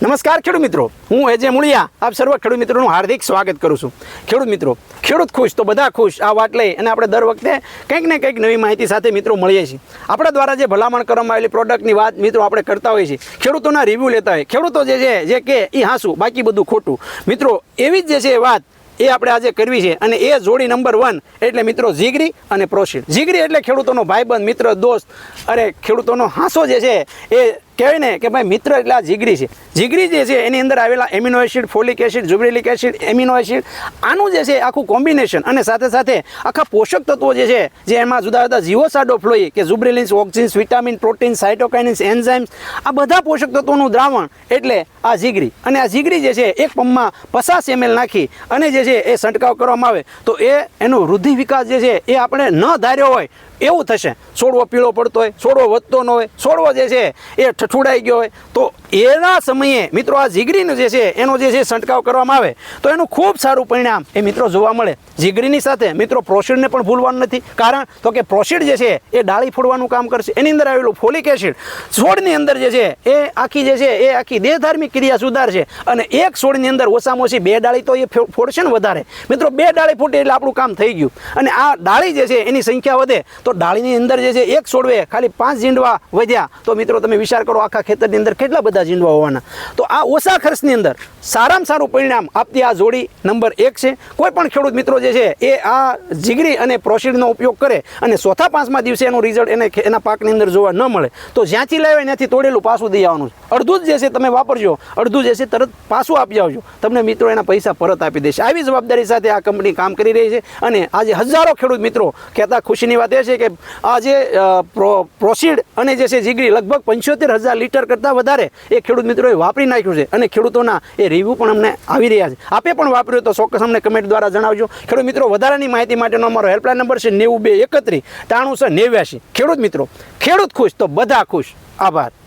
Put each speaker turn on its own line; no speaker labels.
નમસ્કાર ખેડૂત મિત્રો, હું એજે મુળિયા આપ સર્વ ખેડૂત મિત્રોનું હાર્દિક સ્વાગત કરું છું। ખેડૂત મિત્રો, ખેડૂત ખુશ તો બધા ખુશ આ વાત લઈ અને આપણે દર વખતે કંઈક ને કંઈક નવી માહિતી સાથે મિત્રો મળીએ છીએ। આપણા દ્વારા જે ભલામણ કરવામાં આવેલી પ્રોડક્ટની વાત મિત્રો આપણે કરતા હોઈએ છીએ, ખેડૂતોના રિવ્યૂ લેતા હોય, ખેડૂતો જે કે એ હાંસું બાકી બધું ખોટું। મિત્રો એવી જ જે છે વાત એ આપણે આજે કરવી છે અને એ જોડી નંબર 1 એટલે મિત્રો જીગરી અને પ્રોસીડ। જીગરી એટલે ખેડૂતોનો ભાઈબંધ, મિત્ર, દોસ્ત, અરે ખેડૂતોનો હાંસો જે છે એ કહેવાય ને કે ભાઈ મિત્ર એટલે આ જીગરી છે। જીગરી જે છે એની અંદર આવેલા amino acid, folic acid, gibberellic acid, amino acid, આનું જે છે આખું કોમ્બિનેશન અને સાથે સાથે આખા પોષક તત્વો જે છે જે એમાં જુદા જુદા જીવોસાડોફ્લોઈ કે જુબ્રેલિન્સ, ઓક્સિન્સ, વિટામિન, પ્રોટીન, સાઇટોકાઇન્સ, એન્ઝાઇમ્સ, આ બધા પોષક તત્વોનું દ્રાવણ એટલે આ જીગરી। અને આ જીગરી જે છે એક પંપમાં 50 ml નાખી અને જે છે એ છંટકાવ કરવામાં આવે તો એનો વૃદ્ધિ વિકાસ જે છે એ આપણે ન ધાર્યો હોય એવું થશે। છોડવો પીળો પડતો હોય, છોડવો વધતો ન હોય, છોડવો જે છે એ ઠઠુડાઈ ગયો હોય તો એના સમયે મિત્રો આ જીગરીનું જે છે એનો જે છે છંટકાવ કરવામાં આવે તો એનું ખૂબ સારું પરિણામ એ મિત્રો જોવા મળે। જીગરીની સાથે મિત્રો પ્રોસીડને પણ ભૂલવાનું નથી, કારણ તો કે પ્રોસીડ જે છે એ ડાળી ફોડવાનું કામ કરશે। એની અંદર આવેલું ફોલિક એસિડ છોડની અંદર જે છે એ આખી જે છે એ આખી દેહધાર્મિક ક્રિયા સુધારશે અને એક છોડની અંદર ઓછામાં ઓછી 2 ડાળી તો એ ફોડશે ને વધારે। મિત્રો 2 ડાળી ફૂટે એટલે આપણું કામ થઈ ગયું અને આ ડાળી જે છે એની સંખ્યા વધે તો ડાળીની અંદર જે છે એક છોડવે ખાલી 5 ઝીંડવા વધ્યા તો મિત્રો તમે વિચાર કરો આખા ખેતરની અંદર કેટલા બધા ઝીંડવા હોવાના। તો આ ઓછા ખર્ચની અંદર સારામાં સારું પરિણામ આપતી આ જોડી નંબર 1 છે। કોઈ પણ ખેડૂત મિત્રો જે છે એ આ જીગરી અને પ્રોસીડનો ઉપયોગ કરે અને ચોથા 5મા દિવસે એનું રિઝલ્ટ એના પાકની અંદર જોવા ન મળે તો જ્યાંથી લાવે ત્યાંથી તોડેલું પાછું દઈ આવવાનું છે। અડધું જ જે છે તમે વાપરજો, અડધું જે છે તરત પાછું આપી આવજો, તમને મિત્રો એના પૈસા પરત આપી દેશે। આવી જવાબદારી સાથે આ કંપની કામ કરી રહી છે અને આજે હજારો ખેડૂત મિત્રો કહેતા ખુશીની વાત એ છે કે આ જે પ્રોસીડ અને જે છે જીગરી લગભગ 75,000 લીટર કરતાં વધારે એ ખેડૂત મિત્રોએ વાપરી નાખ્યું છે અને ખેડૂતોના એ રિવ્યૂ પણ અમને આવી રહ્યા છે। આપે પણ વાપર્યું તો ચોક્કસ અમને કમેન્ટ દ્વારા જણાવજો। ખેડૂત મિત્રો વધારાની માહિતી માટેનો અમારો હેલ્પલાઇન નંબર છે 9231 93 89। ખેડૂત મિત્રો, ખેડૂત ખુશ તો બધા ખુશ। આભાર।